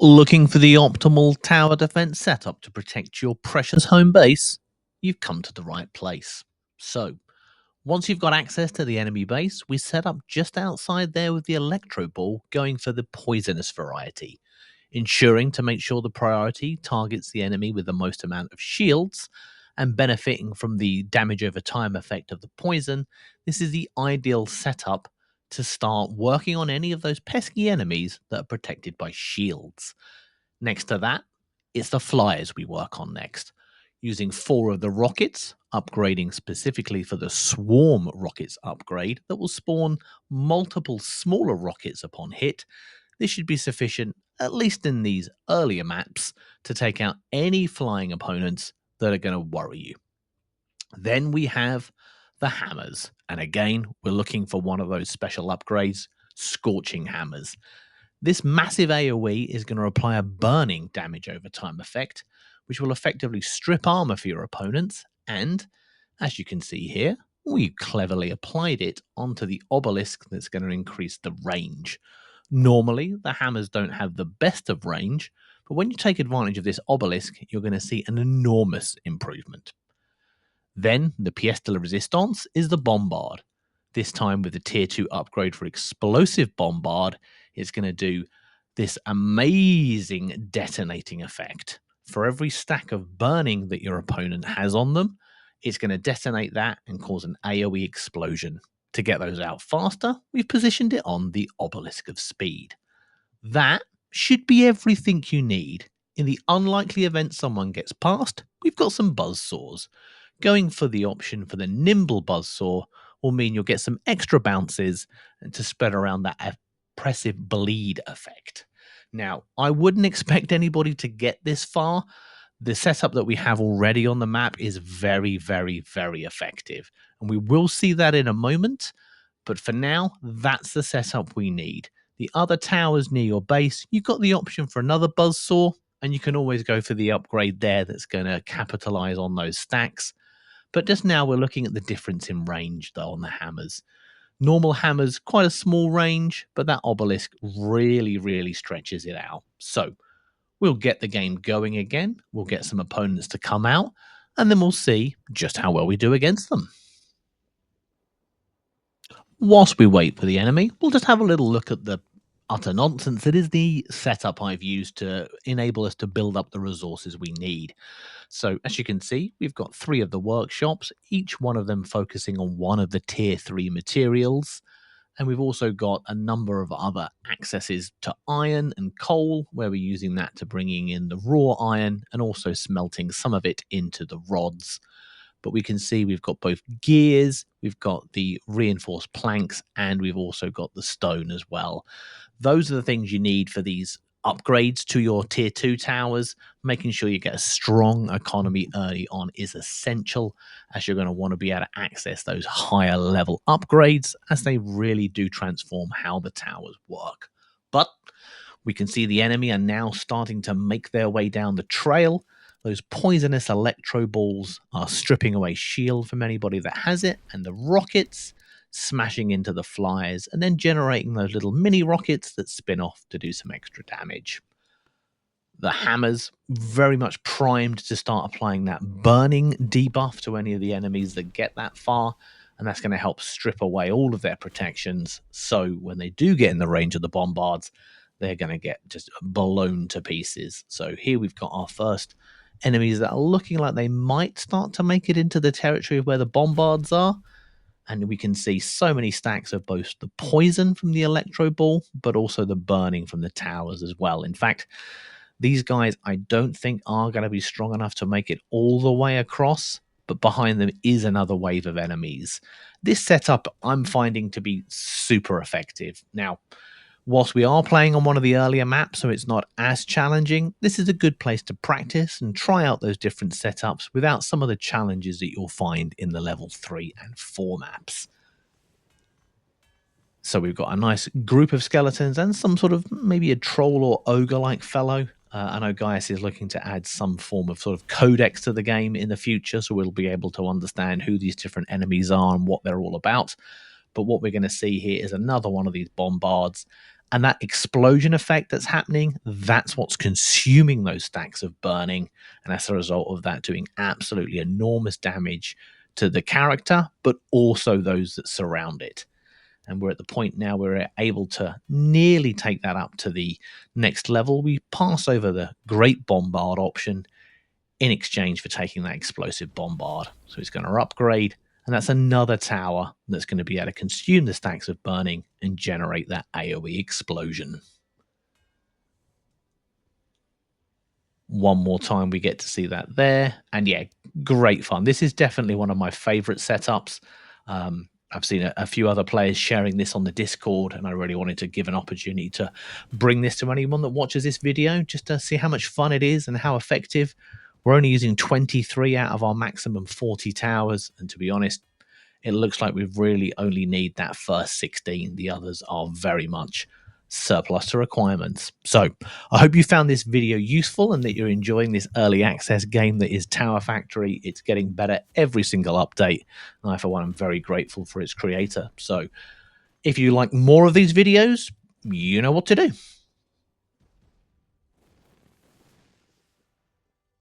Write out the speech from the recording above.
Looking for the optimal tower defense setup to protect your precious home base? You've come to the right place. So, once you've got access to the enemy base, we set up just outside there with the Electro Ball going for the poisonous variety, ensuring to make sure the priority targets the enemy with the most amount of shields and benefiting from the damage over time effect of the poison. This is the ideal setup to start working on any of those pesky enemies that are protected by shields. Next to that, it's the flyers we work on next. Using 4 of the rockets, upgrading specifically for the swarm rockets upgrade that will spawn multiple smaller rockets upon hit. This should be sufficient, at least in these earlier maps, to take out any flying opponents that are going to worry you. Then we have the hammers. And again, we're looking for one of those special upgrades, scorching hammers. This massive AoE is going to apply a burning damage over time effect, which will effectively strip armor for your opponents. And as you can see here, we cleverly applied it onto the obelisk that's going to increase the range. Normally, the hammers don't have the best of range, but when you take advantage of this obelisk, you're going to see an enormous improvement. Then, the pièce de la résistance is the bombard. This time with the tier 2 upgrade for explosive bombard, it's going to do this amazing detonating effect. For every stack of burning that your opponent has on them, it's going to detonate that and cause an AoE explosion. To get those out faster, we've positioned it on the obelisk of speed. That should be everything you need. In the unlikely event someone gets past, we've got some buzzsaws. Going for the option for the nimble buzzsaw will mean you'll get some extra bounces to spread around that oppressive bleed effect. Now, I wouldn't expect anybody to get this far. The setup that we have already on the map is very, very, very effective. And we will see that in a moment. But for now, that's the setup we need. The other towers near your base, you've got the option for another buzzsaw, and you can always go for the upgrade there that's going to capitalize on those stacks. But just now, we're looking at the difference in range, though, on the hammers. Normal hammers, quite a small range, but that obelisk really, really stretches it out. So, we'll get the game going again. We'll get some opponents to come out, and then we'll see just how well we do against them. Whilst we wait for the enemy, we'll just have a little look at the utter nonsense that is the setup I've used to enable us to build up the resources we need. So, as you can see, we've got 3 of the workshops, each one of them focusing on one of the tier 3 materials. And we've also got a number of other accesses to iron and coal, where we're using that to bringing in the raw iron and also smelting some of it into the rods. But we can see we've got both gears, we've got the reinforced planks, and we've also got the stone as well. Those are the things you need for these upgrades to your tier 2 towers. Making sure you get a strong economy early on is essential, as you're going to want to be able to access those higher level upgrades, as they really do transform how the towers work. But we can see the enemy are now starting to make their way down the trail. Those poisonous electro balls are stripping away shield from anybody that has it, and the rockets smashing into the flyers and then generating those little mini rockets that spin off to do some extra damage. The hammers very much primed to start applying that burning debuff to any of the enemies that get that far, and that's going to help strip away all of their protections. So when they do get in the range of the bombards, they're going to get just blown to pieces. So here we've got our first enemies that are looking like they might start to make it into the territory of where the bombards are. And we can see so many stacks of both the poison from the electro ball, but also the burning from the towers as well. In fact, these guys I don't think are going to be strong enough to make it all the way across, but behind them is another wave of enemies. This setup I'm finding to be super effective. Now, whilst we are playing on one of the earlier maps, so it's not as challenging, this is a good place to practice and try out those different setups without some of the challenges that you'll find in the level 3 and 4 maps. So we've got a nice group of skeletons and some sort of maybe a troll or ogre-like fellow. I know Gaius is looking to add some form of sort of codex to the game in the future, so we'll be able to understand who these different enemies are and what they're all about. But what we're going to see here is another one of these bombards. And that explosion effect that's happening, that's what's consuming those stacks of burning. And as a result of that, doing absolutely enormous damage to the character, but also those that surround it. And we're at the point now where we're able to nearly take that up to the next level. We pass over the Great Bombard option in exchange for taking that Explosive Bombard. So it's going to upgrade, and that's another tower that's going to be able to consume the stacks of burning and generate that AoE explosion. One more time we get to see that there, and yeah, great fun. This is definitely one of my favorite setups. I've seen a few other players sharing this on the Discord, and I really wanted to give an opportunity to bring this to anyone that watches this video just to see how much fun it is and how effective. We're only using 23 out of our maximum 40 towers, and to be honest, it looks like we really only need that first 16. The others are very much surplus to requirements. So I hope you found this video useful and that you're enjoying this early access game that is Tower Factory. It's getting better every single update, and I, for one, am very grateful for its creator. So if you like more of these videos, you know what to do.